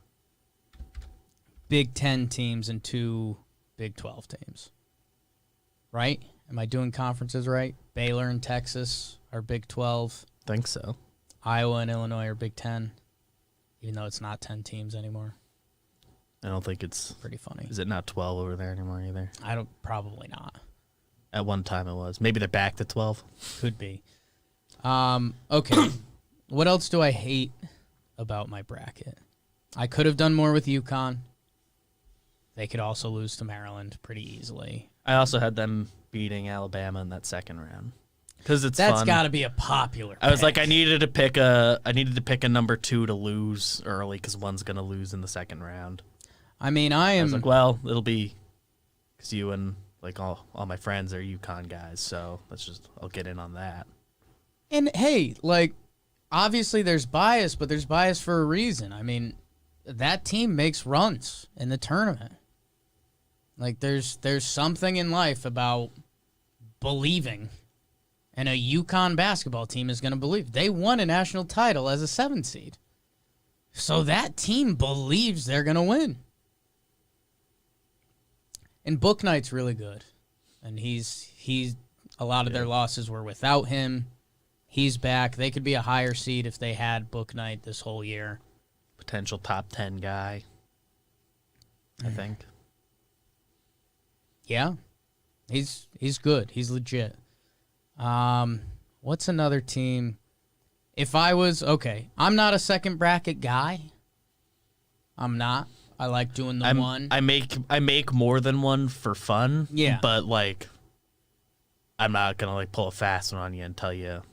Big 10 teams and 2 Big 12 teams. Right? Am I doing conferences right? Baylor and Texas are Big 12. Think so. Iowa and Illinois are Big 10, even though it's not 10 teams anymore. I don't think it's pretty funny. Is it not 12 over there anymore either? Probably not. At one time it was. Maybe they're back to 12. Could be. Okay. What else do I hate about my bracket? I could have done more with UConn. They could also lose to Maryland pretty easily. I also had them beating Alabama in that second round because that's got to be a popular. I was like, I needed to pick a number 2 to lose early because one's gonna lose in the second round. I mean, I was like, well, it'll be because you and like all my friends are UConn guys, so I'll get in on that. And hey, obviously there's bias, but there's bias for a reason. I mean, that team makes runs in the tournament. There's something in life about believing, and a UConn basketball team is going to believe. They won a national title as a 7 seed. So that team believes they're going to win. And Book Knight's really good. And he's a lot of their losses were without him. He's back. They could be a higher seed if they had Book Knight this whole year. Potential top 10 guy, I think. Yeah, he's good. He's legit. What's another team? If I was I'm not a second bracket guy. I'm not. I like doing the one. I make more than one for fun. Yeah, but I'm not gonna pull a fast one on you and tell you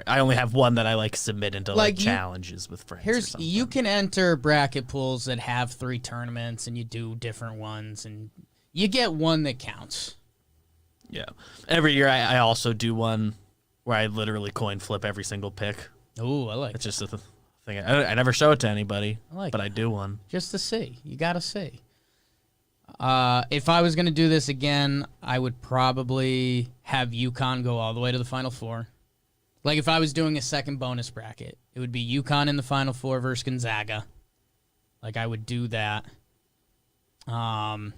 I only have one that I submit into challenges with friends. You can enter bracket pools that have 3 tournaments and you do different ones and You get one that counts. Yeah. Every year I also do one where I literally coin flip every single pick. Ooh, I like It's just a thing. I never show it to anybody, but I do one. Just to see. You got to see. If I was going to do this again, I would probably have UConn go all the way to the Final Four. Like if I was doing a second bonus bracket, it would be UConn in the Final Four versus Gonzaga. Like I would do that. I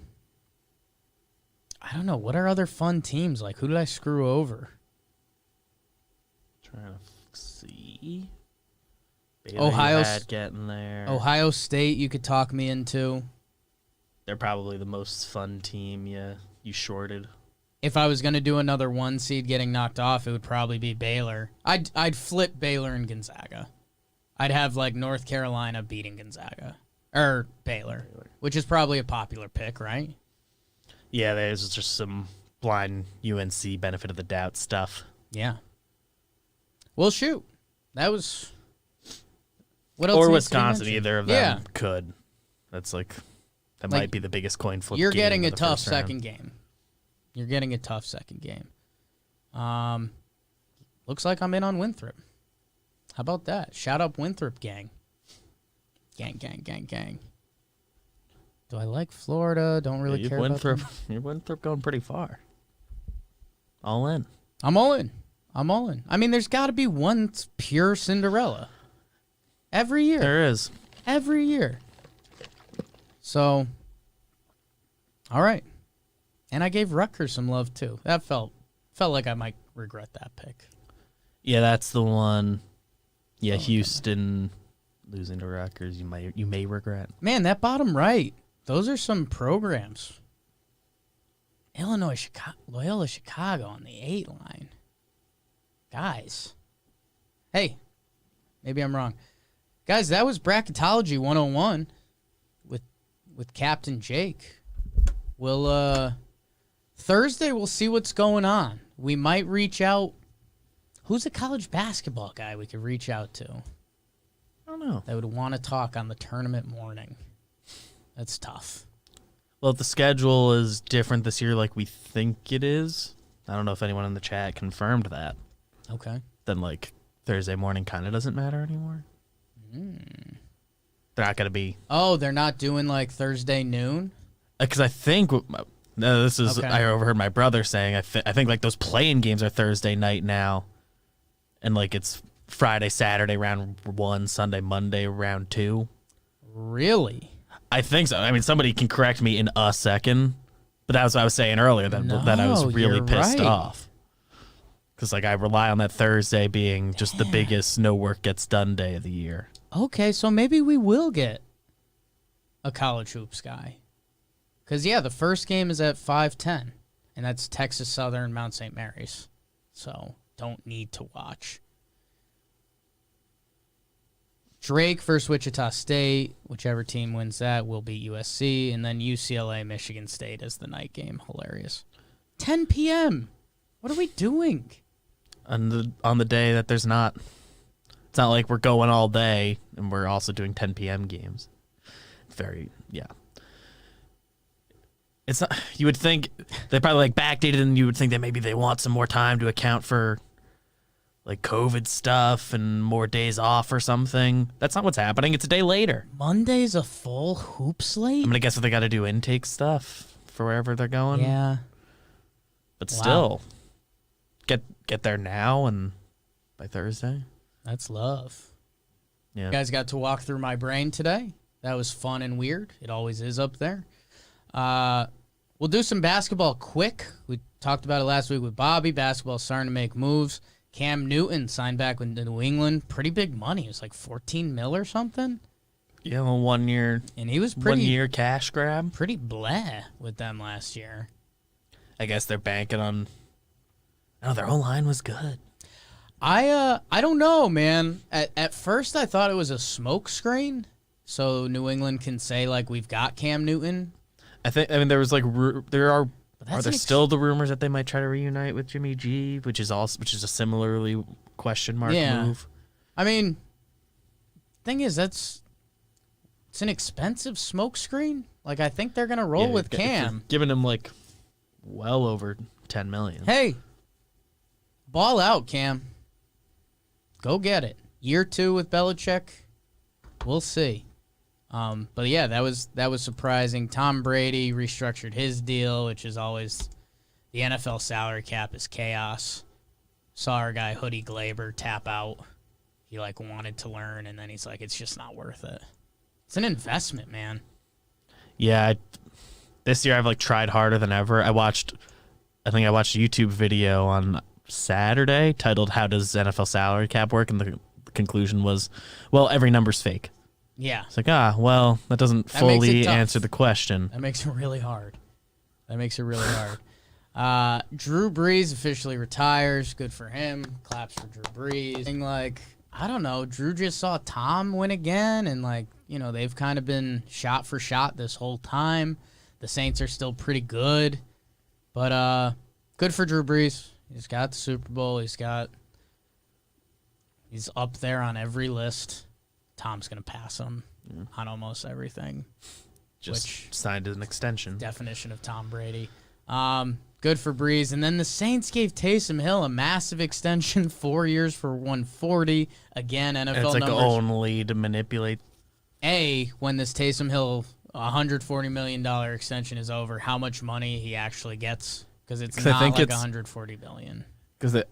don't know. What are other fun teams? Like who did I screw over? Trying to see. Ohio getting there. Ohio State, you could talk me into. They're probably the most fun team. Yeah, you shorted. If I was going to do another 1 seed getting knocked off, it would probably be Baylor. I'd flip Baylor and Gonzaga. I'd have like North Carolina beating Gonzaga or Baylor, which is probably a popular pick, right? Yeah, there's just some blind UNC benefit of the doubt stuff. Yeah. Well, shoot. That was. What else? Or needs to be Wisconsin, mentioned? either of them could. That's that Like, might be the biggest coin flip. You're game getting of a the tough first round. second game. You're getting a tough second game. Looks like I'm in on Winthrop. How about that? Shout out Winthrop gang. Gang, gang, gang, gang. Do I like Florida? Don't really care about them. You're Winthrop going pretty far. All in. I'm all in. I mean, there's got to be one pure Cinderella. Every year. There is. Every year. So, all right. And I gave Rutgers some love, too. That felt like I might regret that pick. Yeah, that's the one. Yeah, Houston losing to Rutgers, you may regret. Man, that bottom right, those are some programs. Illinois, Chicago, Loyola Chicago on the 8 line. Guys. Hey, maybe I'm wrong. Guys, that was Bracketology 101 with Captain Jake. We'll Thursday we'll see what's going on. We might reach out. Who's a college basketball guy we could reach out to? I don't know. That would want to talk on the tournament morning. That's tough. Well, if the schedule is different this year like we think it is, I don't know if anyone in the chat confirmed that. Okay. Then, like, Thursday morning kind of doesn't matter anymore. They're not going to be... Oh, they're not doing, like, Thursday noon? Because I think... No, this is... Okay. I overheard my brother saying, I think, like, those play-in games are Thursday night now. And, like, it's Friday, Saturday, round 1, Sunday, Monday, round 2. Really? I think so. I mean, somebody can correct me in a second. But that was what I was saying earlier, that I was really you're pissed right. off. Because, like, I rely on that Thursday being just the biggest no work gets done day of the year. Okay, so maybe we will get a college hoops guy. Because, yeah, the first game is at 5:10, and that's Texas Southern, Mount St. Mary's. So, don't need to watch. Drake versus Wichita State. Whichever team wins that will beat USC. And then UCLA, Michigan State as the night game. Hilarious. 10 p.m. What are we doing? On the day that there's not... It's not like we're going all day and we're also doing 10 p.m. games. Yeah. It's not... You would think... They probably, like, backdated and you would think that maybe they want some more time to account for... like COVID stuff and more days off or something. That's not what's happening. It's a day later. Monday's a full hoop slate? I'm going to guess that they got to do intake stuff for wherever they're going. Yeah. But Wow. still, get there now and by Thursday. That's love. Yeah. You guys got to walk through my brain today. That was fun and weird. It always is up there. We'll do some basketball quick. We talked about it last week with Bobby. Basketball starting to make moves. Cam Newton signed back with New England. Pretty big money. It was like $14 million or something. Yeah, well, 1 year. And he was 1 year cash grab. pretty bleh with them last year. I guess they're banking on. Oh, their whole line was good. I don't know, man. At first I thought it was a smoke screen, so New England can say like we've got Cam Newton. I mean there was like there are that's there still the rumors that they might try to reunite with Jimmy G, which is a similarly question mark move. I mean, thing is it's an expensive smoke screen. Like, I think they're going to roll with Cam. Giving him, like, well over $10 million. Hey, ball out, Cam. Go get it. Year 2 with Belichick. We'll see. But yeah, that was surprising. Tom Brady restructured his deal, which is always the NFL salary cap is chaos. Saw our guy Hoodie Glaber tap out. He like wanted to learn, and then he's like, it's just not worth it. It's an investment, man. Yeah, this year I've like tried harder than ever. I think I watched a YouTube video on Saturday titled "How Does NFL Salary Cap Work?" and the conclusion was, well, every number's fake. Yeah. It's like, well, that doesn't fully answer the question. That makes it really hard. Drew Brees officially retires. Good for him. Claps for Drew Brees. And like, I don't know, Drew just saw Tom win again, and like, you know, they've kind of been shot for shot this whole time. The Saints are still pretty good. But good for Drew Brees. He's got the Super Bowl. He's up there on every list. Tom's going to pass him on almost everything. Just signed an extension. Definition of Tom Brady. Good for Breeze. And then the Saints gave Taysom Hill a massive extension, 4 years for 140. Again, NFL and it's like numbers. Only to manipulate. When this Taysom Hill $140 million extension is over, how much money he actually gets. Because it's not like $140 billion. Because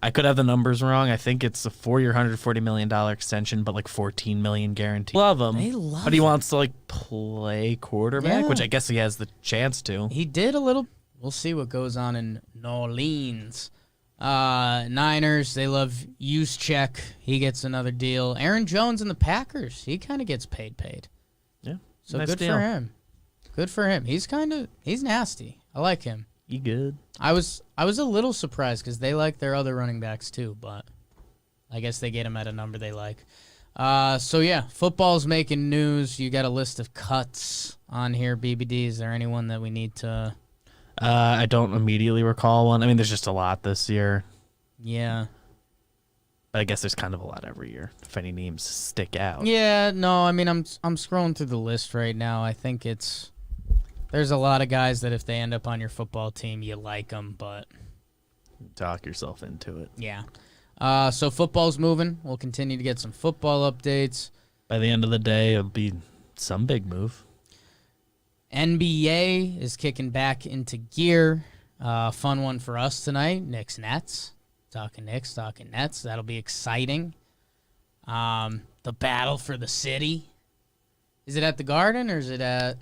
I could have the numbers wrong. I think it's a 4-year, $140 million extension, but like $14 million guaranteed. Love him. But he wants to like play quarterback, which I guess he has the chance to. He did a little. We'll see what goes on in New Orleans. Niners, they love Juszczyk. He gets another deal. Aaron Jones and the Packers, he kind of gets paid. Yeah. So nice good deal. for him. Good for him. He's nasty. I like him. You good? I was a little surprised because they like their other running backs too, but I guess they get him at a number they like. So yeah, football's making news. You got a list of cuts on here, BBD. Is there anyone that we need to? I don't immediately recall one. I mean, there's just a lot this year. Yeah. But I guess there's kind of a lot every year, if any names stick out. Yeah, no, I mean, I'm scrolling through the list right now. I think there's a lot of guys that if they end up on your football team, you like them, but Talk yourself into it. Yeah. So football's moving. We'll continue to get some football updates. By the end of the day, it'll be some big move. NBA is kicking back into gear. Fun one for us tonight. Knicks Nets. Talking Knicks, talking Nets. That'll be exciting. The battle for the city. Is it at the Garden or is it at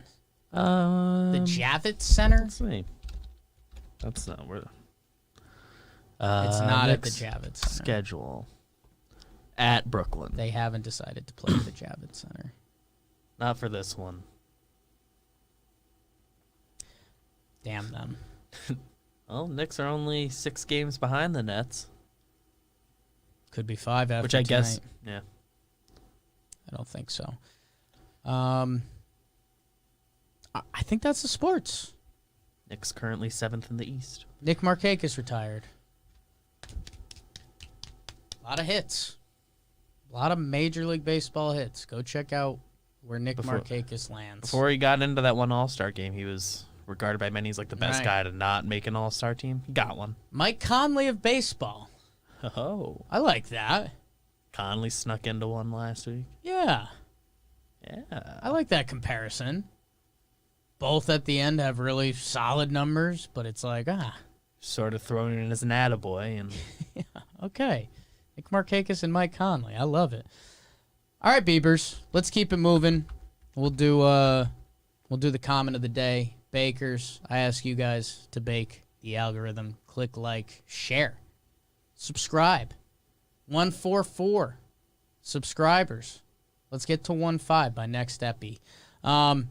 the Javits Center? Let's see. That's not where. It's not at the Javits Center. Schedule. At Brooklyn. They haven't decided to play at the Javits Center. Not for this one. Damn them. Well, Knicks are only 6 games behind the Nets. Could be 5 after Which I tonight. guess, yeah. I don't think so. I think that's the sports. Knicks currently 7th in the East. Nick Markakis retired. A lot of hits. A lot of Major League Baseball hits. Go check out where Nick Markakis lands. Before he got into that one All-Star game, he was regarded by many as like the best guy to not make an All-Star team. He got one. Mike Conley of baseball. Oh. I like that. Conley snuck into one last week. Yeah. Yeah. I like that comparison. Both at the end have really solid numbers, but it's like, Sort of thrown in as an attaboy. And yeah, okay. Nick Markakis and Mike Conley. I love it. All right, Beavers. Let's keep it moving. We'll do the comment of the day. Bakers, I ask you guys to bake the algorithm. Click like, share, subscribe. 144 subscribers. Let's get to 1.5 by next epi. I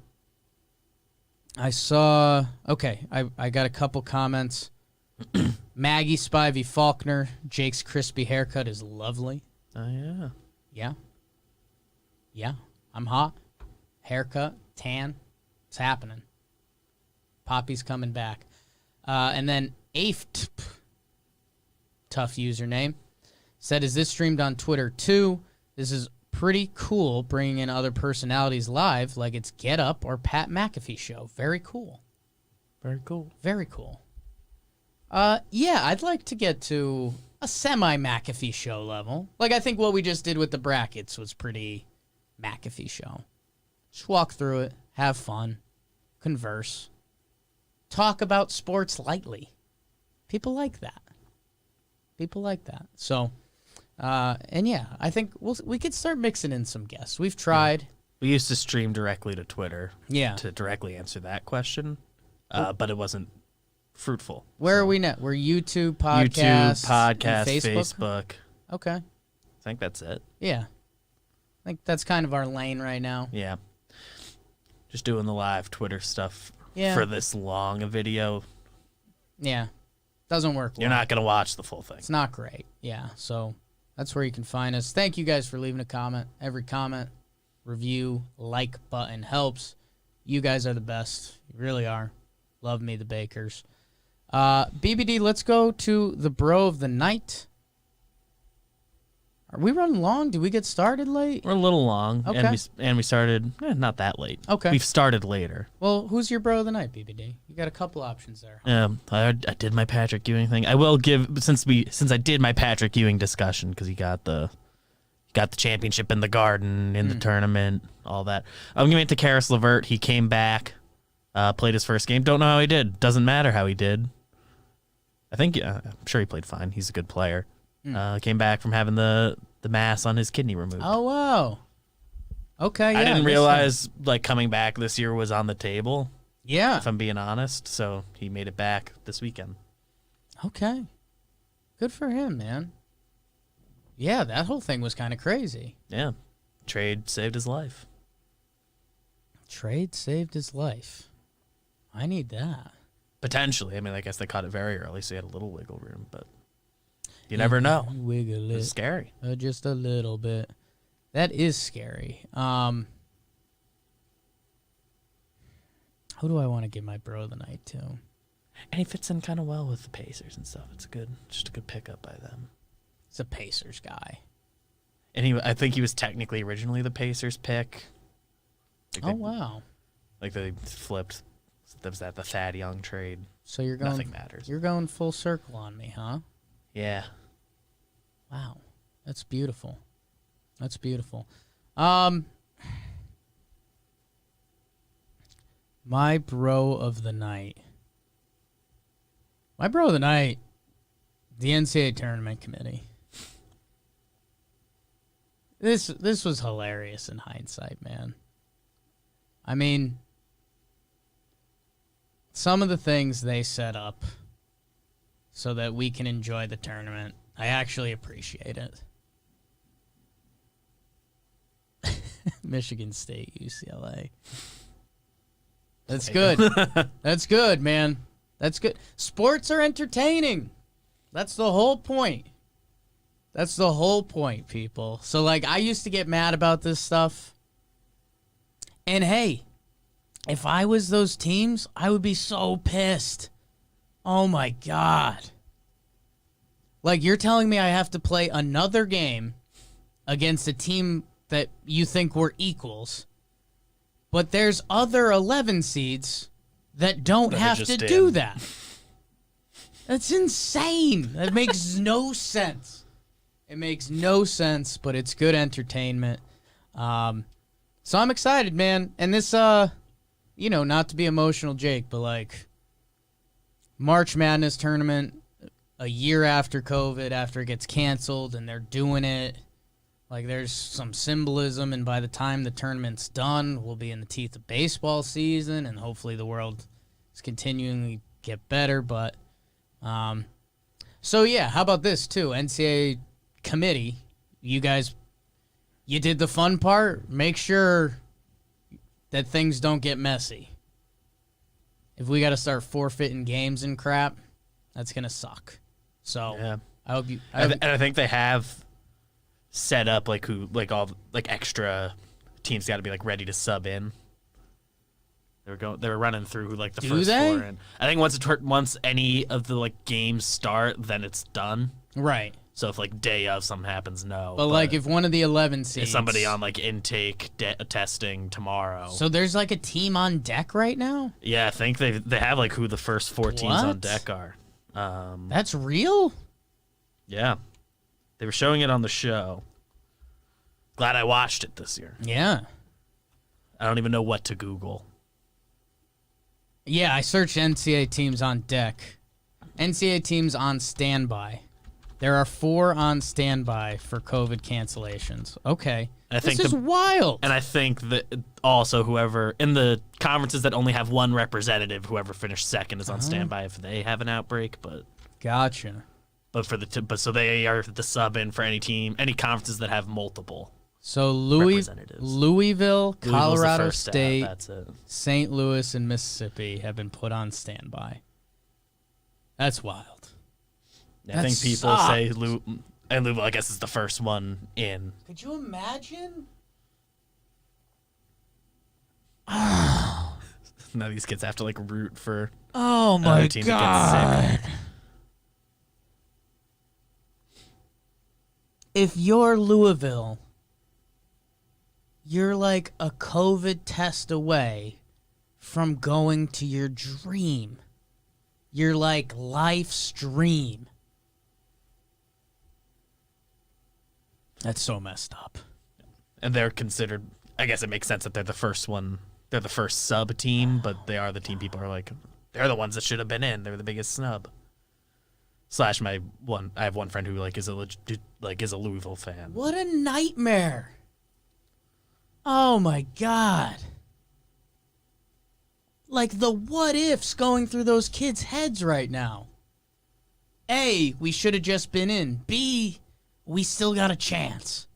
got a couple comments. Maggie Spivey Faulkner, Jake's crispy haircut is lovely. oh, yeah. Yeah. Yeah. I'm hot. Haircut, tan. It's happening. Poppy's coming back. And then Aft, tough username, said, is this streamed on Twitter too? This is pretty cool bringing in other personalities live, like it's Get Up or Pat McAfee show. Very cool. Very cool. Very cool. Yeah, I'd like to get to a semi-McAfee show level. Like, I think what we just did with the brackets was pretty McAfee show. Just walk through it, have fun, converse, talk about sports lightly. People like that. People like that. So, and yeah, I think we could start mixing in some guests. We've tried. We used to stream directly to Twitter. Yeah. To directly answer that question, but it wasn't fruitful. Where are we now? We're YouTube, podcast, Facebook. Okay. I think that's it. Yeah. I think that's kind of our lane right now. Yeah. Just doing the live Twitter stuff Yeah. for this long a video. Yeah. Doesn't work well. You're not going to watch the full thing. It's not great. Yeah. So that's where you can find us. Thank you guys for leaving a comment. Every comment, review, like button helps. You guys are the best. You really are. Love me, the Bakers. BBD, let's go to the bro of the night. Are we running long? Did we get started late? We're a little long. Okay. And we started not that late. Okay. We've started later. Well, who's your bro of the night, BBD? You got a couple options there. I did my Patrick Ewing thing. I will give since I did my Patrick Ewing discussion because he got the championship in the Garden in the tournament, all that. I'm giving it to Karis LeVert. He came back, played his first game. Don't know how he did. Doesn't matter how he did. I think I'm sure he played fine. He's a good player. Came back from having the mass on his kidney removed. Oh, wow. Okay, yeah. I didn't realize like coming back this year was on the table. Yeah. If I'm being honest, so he made it back this weekend. Okay. Good for him, man. Yeah, that whole thing was kind of crazy. Yeah. Trade saved his life. Trade saved his life. I need that. Potentially. I mean, I guess they caught it very early, so he had a little wiggle room, but you never know. Wiggle it. It's scary. Just a little bit. That is scary. Who do I want to give my bro of the night to? And he fits in kind of well with the Pacers and stuff. It's just a good pickup by them. He's a Pacers guy. And I think he was technically originally the Pacers pick. Wow. Like they flipped. That was the Thad Young trade. So you're going. Nothing matters. You're going full circle on me, huh? Yeah. Wow, that's beautiful. That's beautiful. My bro of the night. My bro of the night, the NCAA tournament committee. This was hilarious in hindsight, man. I mean, some of the things they set up so that we can enjoy the tournament, I actually appreciate it. Michigan State, UCLA. That's good. That's good, man. That's good. Sports are entertaining. That's the whole point. That's the whole point, people. So, like, I used to get mad about this stuff. And, hey, if I was those teams, I would be so pissed. Oh, my God. Like, you're telling me I have to play another game against a team that you think were equals, but there's other 11 seeds that don't have to do that. That's insane. That makes no sense. It makes no sense, but it's good entertainment. So I'm excited, man. And this, not to be emotional, Jake, but like March Madness tournament a year after COVID, after it gets canceled, and they're doing it. Like, there's some symbolism, and by the time the tournament's done, we'll be in the teeth of baseball season, and hopefully the world is continuing to get better. But, so yeah, how about this too? NCAA committee, you guys, you did the fun part. Make sure that things don't get messy. If we got to start forfeiting games and crap, that's gonna suck. So yeah. I hope you. And I think they have set up all extra teams got to be like ready to sub in. They were running through like the first they? four, and I think once any of the like games start, then it's done. Right. So if like day of something happens, no. But like if one of the 11 seeds, is somebody on like intake testing tomorrow. So there's like a team on deck right now? Yeah, I think they have like who the first 4 teams on What? deck are. That's real? Yeah, they were showing it on the show. Glad I watched it this year. Yeah. I don't even know what to Google. Yeah, I searched NCAA teams on deck. NCAA teams on standby. There are 4 on standby for COVID cancellations. Okay. I think this is wild. And I think that also whoever in the conferences that only have one representative, whoever finished second is on standby if they have an outbreak. But Gotcha. so they are the sub in for any team, any conferences that have multiple. So Representatives. Louisville, Louisville's the Colorado first stat, State, that's it. St. Louis, and Mississippi have been put on standby. That's wild. I think people say Louisville, I guess, is the first one in. Could you imagine? Now these kids have to like root for Oh another my team that gets sick. If you're Louisville, you're like a COVID test away from going to your dream. Your like life's dream. That's so messed up. And they're considered, I guess it makes sense that they're the first one. They're the first sub team, but they are the team people are like, they're the ones that should have been in. They're the biggest snub. I have one friend who like is a Louisville fan. What a nightmare. Oh my God. Like the what ifs going through those kids' heads right now. A, we should have just been in. B, we still got a chance.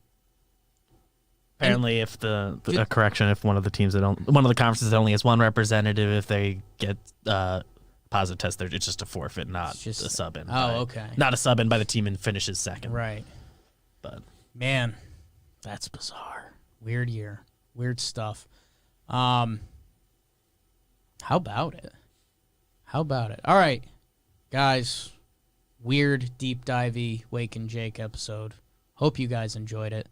Apparently, if if one of the teams one of the conferences that only has one representative, if they get positive test, it's just a forfeit, not a sub in. Okay. Not a sub in by the team and finishes second. Right. But man, that's bizarre. Weird year. Weird stuff. How about it? All right, guys. Weird deep divey Wake and Jake episode. Hope you guys enjoyed it.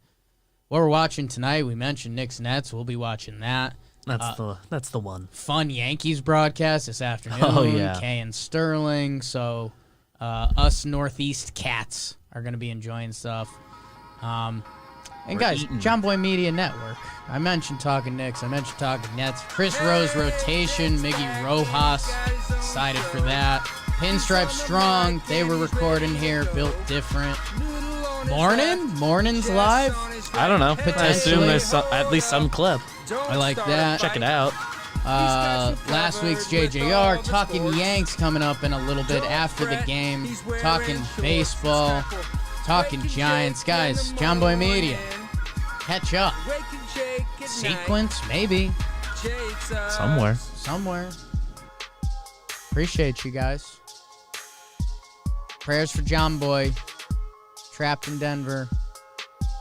What we're watching tonight, we mentioned Knicks Nets. We'll be watching that. That's the one. Fun Yankees broadcast this afternoon. Oh, yeah. Kay and Sterling. So us Northeast cats are going to be enjoying stuff. And guys, John Boy Media Network. I mentioned talking Knicks. I mentioned talking Nets. Chris Rose rotation. Miggy Rojas. Excited for that. Pinstripe Strong. They were recording here. Built different. Morning's live. I don't know. Potentially. I assume there's at least some clip. I like that. Check it out. Last week's JJR, talking Yanks coming up in a little bit after the game, talking baseball, talking Giants. Guys, John Boy Media, catch up. Sequence, maybe. Somewhere. Appreciate you guys. Prayers for John Boy, trapped in Denver.